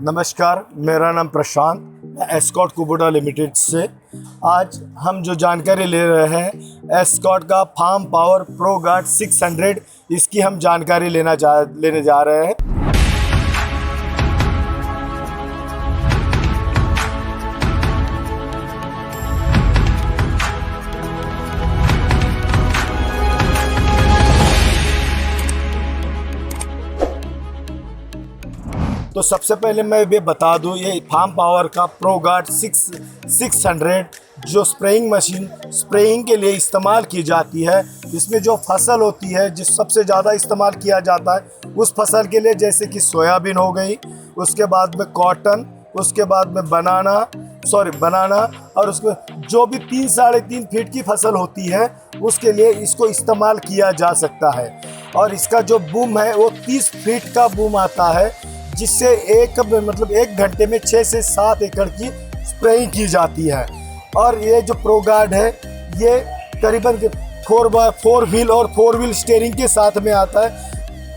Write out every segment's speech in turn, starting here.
नमस्कार, मेरा नाम प्रशांत, मैं एस्कॉर्ट कुबोटा लिमिटेड से। आज हम जो जानकारी ले रहे हैं एस्कॉर्ट का फार्म पावर प्रो गार्ड 600, इसकी हम जानकारी लेने जा रहे हैं। तो सबसे पहले मैं ये बता दूं, ये फार्म पावर का प्रो गार्ड 600 जो स्प्रेइंग मशीन स्प्रेइंग के लिए इस्तेमाल की जाती है। इसमें जो फसल होती है जिस सबसे ज़्यादा इस्तेमाल किया जाता है उस फसल के लिए, जैसे कि सोयाबीन हो गई, उसके बाद में कॉटन, उसके बाद में बनाना और उसमें जो भी 3-3.5 फीट की फसल होती है उसके लिए इसको इस्तेमाल किया जा सकता है। और इसका जो बूम है वो 30 फीट का बूम आता है, जिससे एक घंटे में 6 से 7 एकड़ की स्प्रेइंग की जाती है। और ये जो प्रो गार्ड है ये करीबन 4x4 व्हील और 4 व्हील स्टीयरिंग के साथ में आता है,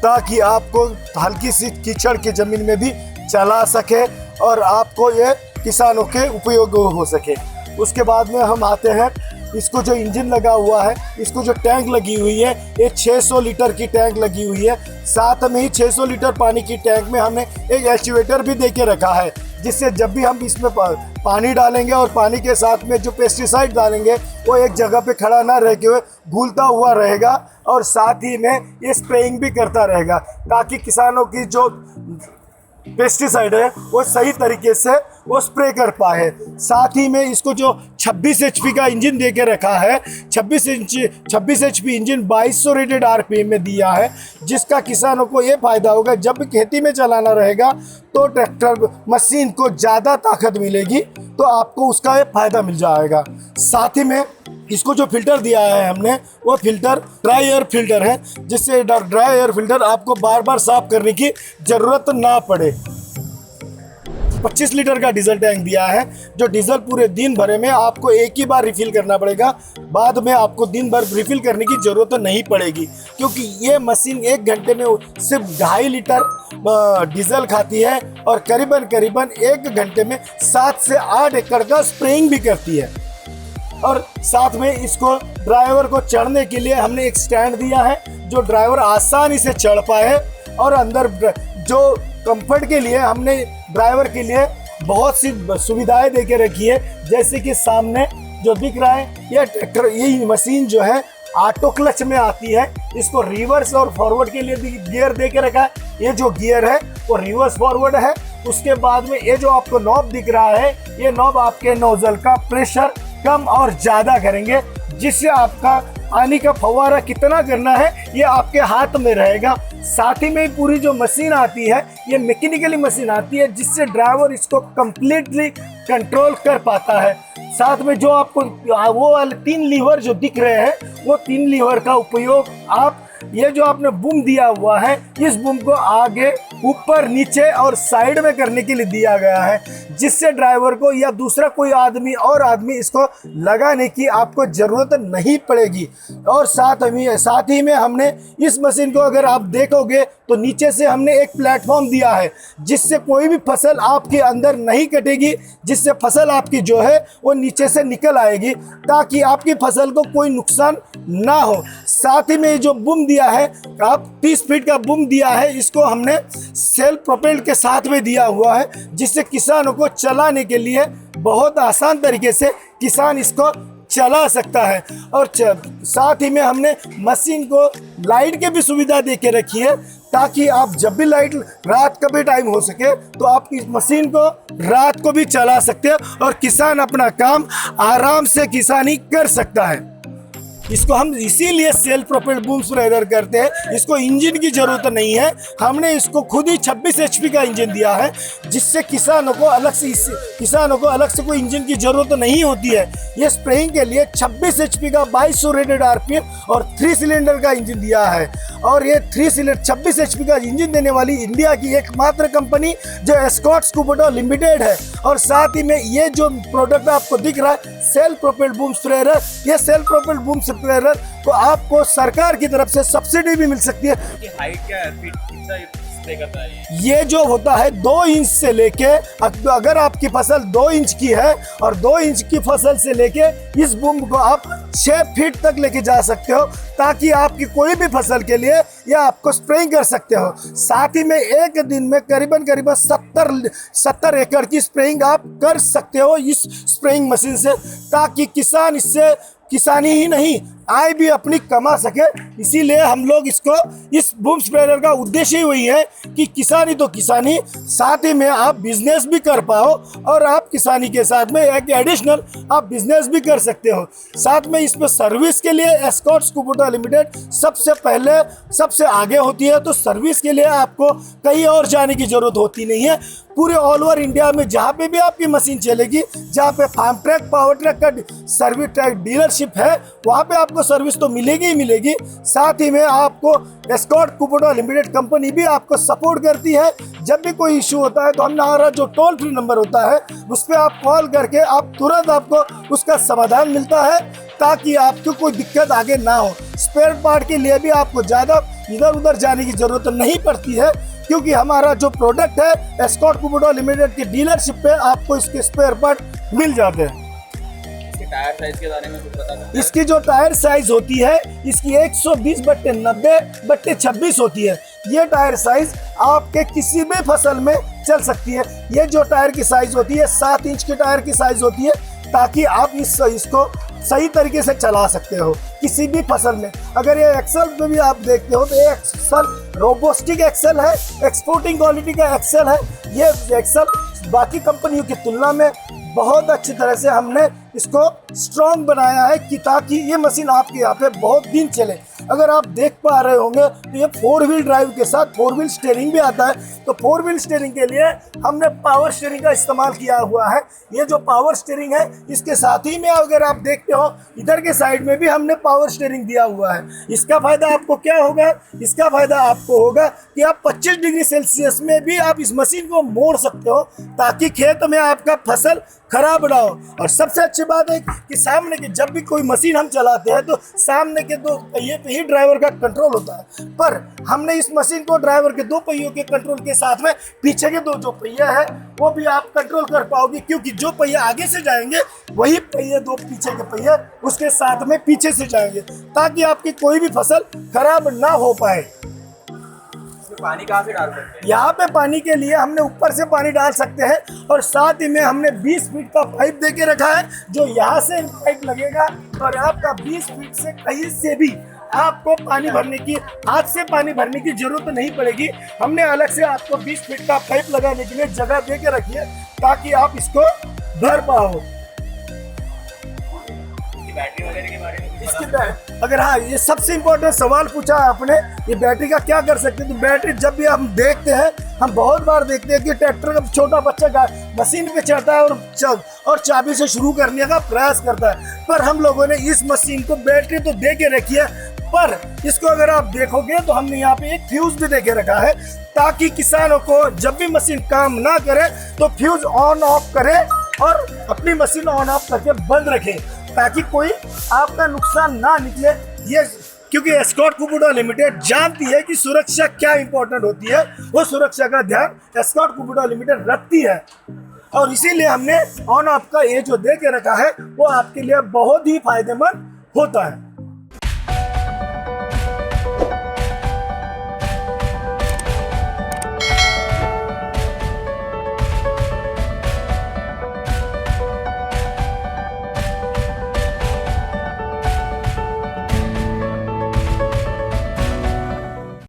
ताकि आपको हल्की सी कीचड़ की ज़मीन में भी चला सके और आपको ये किसानों के उपयोग हो सके। उसके बाद में हम आते हैं, इसको जो इंजन लगा हुआ है, इसको जो टैंक लगी हुई है, ये 600 लीटर की टैंक लगी हुई है। साथ में ही 600 लीटर पानी की टैंक में हमने एक एक्चुएटर भी दे के रखा है, जिससे जब भी हम इसमें पानी डालेंगे और पानी के साथ में जो पेस्टिसाइड डालेंगे वो एक जगह पे खड़ा ना रह के घूलता हुआ रहेगा और साथ ही में ये स्प्रेइंग भी करता रहेगा, ताकि किसानों की जो पेस्टिसाइड है वो सही तरीके से वो स्प्रे कर पाए। साथ ही में इसको जो 26 HP का इंजन दे के रखा है, 26 HP इंजन 2200 रेटेड RPM में दिया है, जिसका किसानों को ये फ़ायदा होगा, जब भी खेती में चलाना रहेगा तो ट्रैक्टर मशीन को ज़्यादा ताकत मिलेगी, तो आपको उसका ये फ़ायदा मिल जाएगा। साथ ही में इसको जो फिल्टर दिया है हमने, वो फिल्टर ड्राई एयर फिल्टर है, जिससे ड्राई एयर फिल्टर आपको बार बार साफ करने की ज़रूरत ना पड़े। 25 लीटर का डीजल टैंक दिया है, जो डीजल पूरे दिन भरे में आपको एक ही बार रिफ़िल करना पड़ेगा, बाद में आपको दिन भर रिफ़िल करने की ज़रूरत नहीं पड़ेगी, क्योंकि ये मशीन 1 घंटे में सिर्फ 2.5 लीटर डीजल खाती है और करीबन 1 घंटे में 7 से 8 एकड़ का स्प्रेइंग भी करती है। और साथ में इसको ड्राइवर को चढ़ने के लिए हमने एक स्टैंड दिया है, जो ड्राइवर आसानी से चढ़ पाए। और अंदर जो कंफर्ट के लिए हमने ड्राइवर के लिए बहुत सी सुविधाएं दे के रखी है, जैसे कि सामने जो दिख रहा है ये मशीन जो है ऑटो क्लच में आती है। इसको रिवर्स और फॉरवर्ड के लिए गियर दे के रखा है। ये जो गियर है वो रिवर्स फॉरवर्ड है। उसके बाद में ये जो आपको नॉब दिख रहा है, ये नॉब आपके नोजल का प्रेशर कम और ज़्यादा करेंगे, जिससे आपका पानी का फव्वारा कितना करना है ये आपके हाथ में रहेगा। साथ ही में पूरी जो मशीन आती है ये मैकेनिकली मशीन आती है, जिससे ड्राइवर इसको कम्प्लीटली कंट्रोल कर पाता है। साथ में जो आपको वो वाले 3 लीवर जो दिख रहे हैं, वो 3 लीवर का उपयोग आप ये जो आपने बूम दिया हुआ है, इस बूम को आगे, ऊपर, नीचे और साइड में करने के लिए दिया गया है, जिससे ड्राइवर को या दूसरा कोई आदमी इसको लगाने की आपको ज़रूरत नहीं पड़ेगी। और साथ ही में हमने इस मशीन को अगर आप देखोगे तो नीचे से हमने एक प्लेटफॉर्म दिया है, जिससे कोई भी फसल आपके अंदर नहीं कटेगी, जिससे फसल आपकी जो है वो नीचे से निकल आएगी, ताकि आपकी फसल को कोई नुकसान ना हो। साथ ही में जो बूम दिया है, आप 30 फीट का बूम दिया है, इसको हमने सेल्फ प्रोपेल्ड के साथ में दिया हुआ है, जिससे किसानों को चलाने के लिए बहुत आसान तरीके से किसान इसको चला सकता है। और साथ ही में हमने मशीन को लाइट की भी सुविधा दे के रखी है, ताकि आप जब भी लाइट रात का भी टाइम हो सके तो आप इस मशीन को रात को भी चला सकते हैं और किसान अपना काम आराम से किसानी कर सकता है। इसको हम इसीलिए सेल्फ प्रोपेल्ड बूम स्प्रेडर करते हैं। इसको इंजन की ज़रूरत नहीं है, हमने इसको खुद ही 26 HP का इंजन दिया है, जिससे किसानों को अलग से कोई इंजन की ज़रूरत नहीं होती है। ये स्प्रेइंग के लिए 26 HP का 2200 रेटेड RPM और 3 सिलेंडर का इंजन दिया है। और ये 26 HP का इंजन देने वाली इंडिया की एकमात्र कंपनी जो एस्कॉर्ट कुबोटा लिमिटेड है। और साथ ही में ये जो प्रोडक्ट आपको दिख रहा है सेल्फ प्रोपेल्ड बूम स्प्रेडर, ये सेल्फ प्रोपेल्ड बूम स्प्रेडर को आपको सरकार की तरफ से सब्सिडी भी मिल सकती है। हाइट क्या है, फीट स्प्रे करता है ये जो होता है 2 इंच से लेके, अगर आपकी फसल 2 इंच की है और 2 इंच की फसल से लेके इस बूम को आप 6 फीट तक लेके जा सकते हो, ताकि आपकी कोई भी फसल के लिए या आपको स्प्रेइंग कर सकते हो। साथ ही में एक दिन में करीबन 70 एकड़ की स्प्रेइंग आप कर सकते हो इस स्प्रेइंग मशीन से, ताकि किसान इससे किसानी ही नहीं आय भी अपनी कमा सके। इसीलिए हम लोग इसको, इस बूम स्प्रेडर का उद्देश्य ही वही है कि किसानी तो किसानी, साथ ही में आप बिजनेस भी कर पाओ और आप किसानी के साथ में एक एडिशनल आप बिजनेस भी कर सकते हो। साथ में इसमें सर्विस के लिए एस्कॉर्ट्स कुबोटा लिमिटेड सबसे आगे होती है, तो सर्विस के लिए आपको कहीं और जाने की जरूरत होती नहीं है। पूरे ऑल ओवर इंडिया में जहाँ पे भी आपकी मशीन चलेगी, जहाँ पे फार्म ट्रैक पावर ट्रैक का सर्विस ट्रैक डीलरशिप है, वहाँ पे आपको सर्विस तो मिलेगी ही मिलेगी। साथ ही में आपको एस्कॉर्ट कुबोटा लिमिटेड कंपनी भी आपको सपोर्ट करती है। जब भी कोई इशू होता है तो हमारा जो टोल फ्री नंबर होता है उस पर आप कॉल करके आप तुरंत आपको उसका समाधान मिलता है, ताकि आपको कोई दिक्कत आगे ना हो। स्पेयर पार्ट के लिए भी आपको ज़्यादा इधर उधर जाने की ज़रूरत नहीं पड़ती है, क्योंकि हमारा जो प्रोडक्ट है एस्कॉर्ट कुबोटा लिमिटेड की डीलरशिप पे आपको इसके स्पेयर पार्ट मिल जाते हैं। टायर साइज के बारे में कुछ बता सकते हैं? इसकी जो टायर साइज होती है, इसकी 120/90/26 होती है। ये टायर साइज आपके किसी भी फसल में चल सकती है। ये जो टायर की साइज होती है 7 इंच की टायर की साइज होती है, ताकि आप इसको सही तरीके से चला सकते हो किसी भी फसल में। अगर ये एक्सेल में भी आप देखते हो तो ये एक्सेल रोबोस्टिक एक्सेल है, एक्सपोर्टिंग क्वालिटी का एक्सेल है। ये एक्सेल बाकी कंपनियों की तुलना में बहुत अच्छी तरह से हमने इसको स्ट्रॉन्ग बनाया है कि ताकि ये मशीन आपके यहाँ पे बहुत दिन चले। अगर आप देख पा रहे होंगे तो ये 4 व्हील ड्राइव के साथ 4 व्हील स्टीयरिंग भी आता है। तो 4 व्हील स्टीयरिंग के लिए हमने पावर स्टीयरिंग का इस्तेमाल किया हुआ है। ये जो पावर स्टीयरिंग है, इसके साथ ही में अगर आप देखते हो इधर के साइड में भी हमने पावर स्टीयरिंग दिया हुआ है। इसका फायदा आपको क्या होगा? इसका फायदा आपको होगा कि आप 25 डिग्री सेल्सियस में भी आप इस मशीन को मोड़ सकते हो, ताकि खेत में आपका फसल खराब ना हो। और सबसे अच्छी बात है कि सामने के जब भी कोई मशीन हम चलाते हैं तो सामने के 2 पहिए पे ही ड्राइवर का कंट्रोल होता है, पर हमने इस मशीन को ड्राइवर के 2 पहियों के कंट्रोल के साथ में पीछे के 2 जो पहिए हैं वो भी आप कंट्रोल कर पाओगे, क्योंकि जो पहिए आगे से जाएंगे वही पहिए 2 पीछे के पहिए उसके साथ में पीछे से जाएंगे, ताकि आपकी कोई भी फसल खराब ना हो पाए। पानी कहाँ से डाल सकते हैं? यहाँ पे पानी के लिए हमने ऊपर से पानी डाल सकते हैं, और साथ ही में हमने 20 फीट का पाइप दे के रखा है, जो यहाँ से पाइप लगेगा और आपका 20 फीट से कहीं से भी आपको पानी भरने की, हाथ से पानी भरने की जरूरत नहीं पड़ेगी। हमने अलग से आपको 20 फीट का पाइप लगाने के लिए जगह दे के रखी है, ताकि आप इसको भर पाओ। बैटरी वगैरह के बारे में अगर हाँ, ये सबसे इम्पोर्टेंट सवाल पूछा आपने, ये बैटरी का क्या कर सकते हैं। तो बैटरी जब भी हम देखते हैं, हम बहुत बार देखते हैं कि ट्रैक्टर का छोटा बच्चा मशीन पे चढ़ता है और चाबी से शुरू करने का प्रयास करता है, पर हम लोगों ने इस मशीन को बैटरी तो दे के रखी है, पर इसको अगर आप देखोगे तो हमने यहाँ पे एक फ्यूज भी दे के रखा है, ताकि किसानों को जब भी मशीन काम ना करे तो फ्यूज ऑन ऑफ करे और अपनी मशीन ऑन ऑफ करके बंद रखे, ताकि कोई आपका नुकसान ना निकले। ये क्योंकि एस्कॉर्ट कुबोटा लिमिटेड जानती है कि सुरक्षा क्या इंपॉर्टेंट होती है, वो सुरक्षा का ध्यान एस्कॉर्ट कुबोटा लिमिटेड रखती है, और इसीलिए हमने ऑन ऑफ का ये जो दे के रखा है वो आपके लिए बहुत ही फायदेमंद होता है।